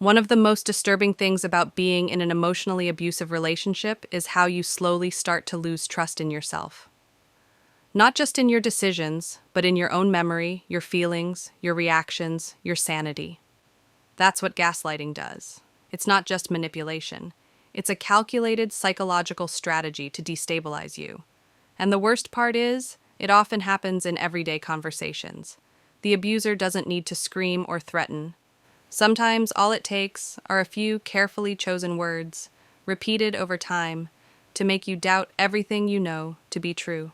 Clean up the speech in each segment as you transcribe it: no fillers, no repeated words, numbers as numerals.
One of the most disturbing things about being in an emotionally abusive relationship is how you slowly start to lose trust in yourself. Not just in your decisions, but in your own memory, your feelings, your reactions, your sanity. That's what gaslighting does. It's not just manipulation. It's a calculated psychological strategy to destabilize you. And the worst part is, it often happens in everyday conversations. The abuser doesn't need to scream or threaten. Sometimes all it takes are a few carefully chosen words, repeated over time, to make you doubt everything you know to be true.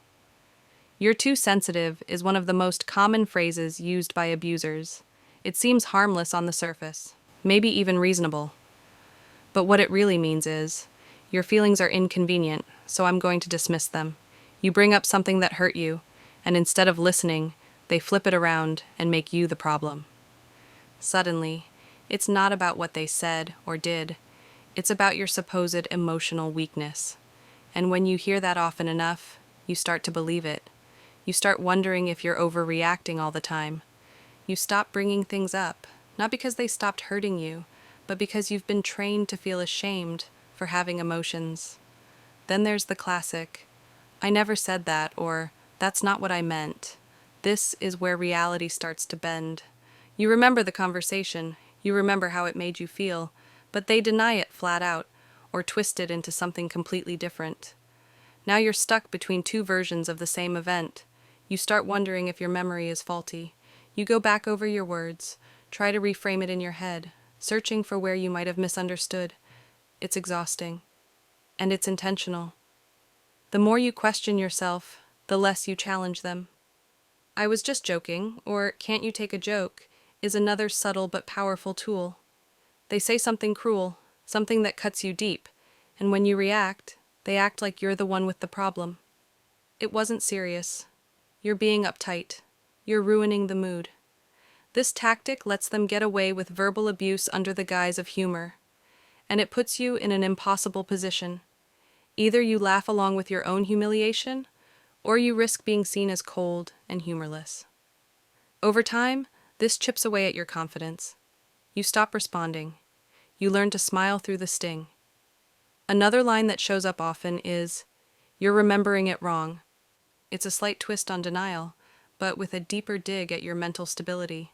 "You're too sensitive" is one of the most common phrases used by abusers. It seems harmless on the surface, maybe even reasonable. But what it really means is, "Your feelings are inconvenient, so I'm going to dismiss them." You bring up something that hurt you, and instead of listening, they flip it around and make you the problem. Suddenly, it's not about what they said or did, it's about your supposed emotional weakness. And when you hear that often enough, you start to believe it. You start wondering if you're overreacting all the time. You stop bringing things up, not because they stopped hurting you, but because you've been trained to feel ashamed for having emotions. Then there's the classic, "I never said that," or "That's not what I meant." This is where reality starts to bend. You remember the conversation, you remember how it made you feel, but they deny it flat out, or twist it into something completely different. Now you're stuck between two versions of the same event. You start wondering if your memory is faulty. You go back over your words, try to reframe it in your head, searching for where you might have misunderstood. It's exhausting. And it's intentional. The more you question yourself, the less you challenge them. "I was just joking," or "Can't you take a joke?" is another subtle but powerful tool. They say something cruel, something that cuts you deep, and when you react, they act like you're the one with the problem. It wasn't serious. You're being uptight. You're ruining the mood. This tactic lets them get away with verbal abuse under the guise of humor, and it puts you in an impossible position. Either you laugh along with your own humiliation, or you risk being seen as cold and humorless. Over time, this chips away at your confidence. You stop responding. You learn to smile through the sting. Another line that shows up often is, "You're remembering it wrong." It's a slight twist on denial, but with a deeper dig at your mental stability.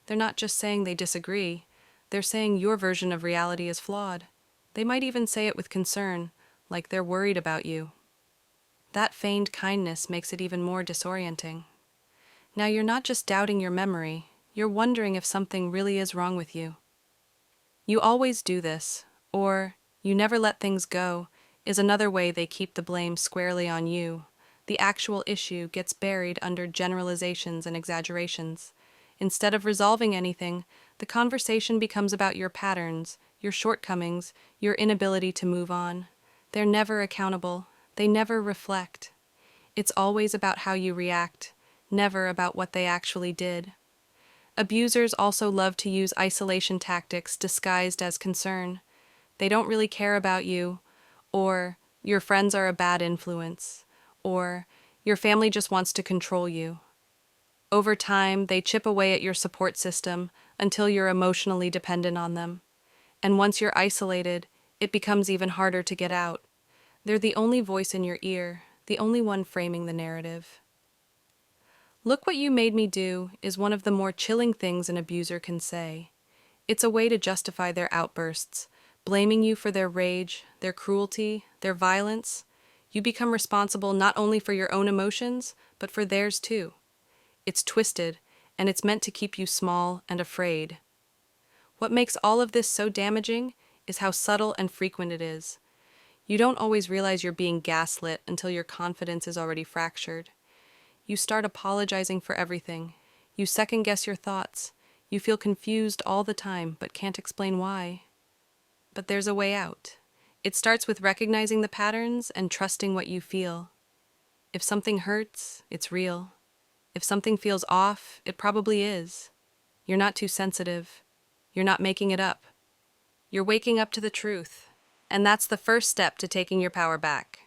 They're not just saying they disagree, they're saying your version of reality is flawed. They might even say it with concern, like they're worried about you. That feigned kindness makes it even more disorienting. Now you're not just doubting your memory, you're wondering if something really is wrong with you. "You always do this," or "You never let things go," is another way they keep the blame squarely on you. The actual issue gets buried under generalizations and exaggerations. Instead of resolving anything, the conversation becomes about your patterns, your shortcomings, your inability to move on. They're never accountable. They never reflect. It's always about how you react, never about what they actually did. Abusers also love to use isolation tactics disguised as concern. They don't really care about you, or "Your friends are a bad influence," or "Your family just wants to control you." Over time, they chip away at your support system until you're emotionally dependent on them. And once you're isolated, it becomes even harder to get out. They're the only voice in your ear, the only one framing the narrative. "Look what you made me do" is one of the more chilling things an abuser can say. It's a way to justify their outbursts, blaming you for their rage, their cruelty, their violence. You become responsible not only for your own emotions, but for theirs too. It's twisted, and it's meant to keep you small and afraid. What makes all of this so damaging is how subtle and frequent it is. You don't always realize you're being gaslit until your confidence is already fractured. You start apologizing for everything. You second-guess your thoughts. You feel confused all the time, but can't explain why. But there's a way out. It starts with recognizing the patterns and trusting what you feel. If something hurts, it's real. If something feels off, it probably is. You're not too sensitive. You're not making it up. You're waking up to the truth. And that's the first step to taking your power back.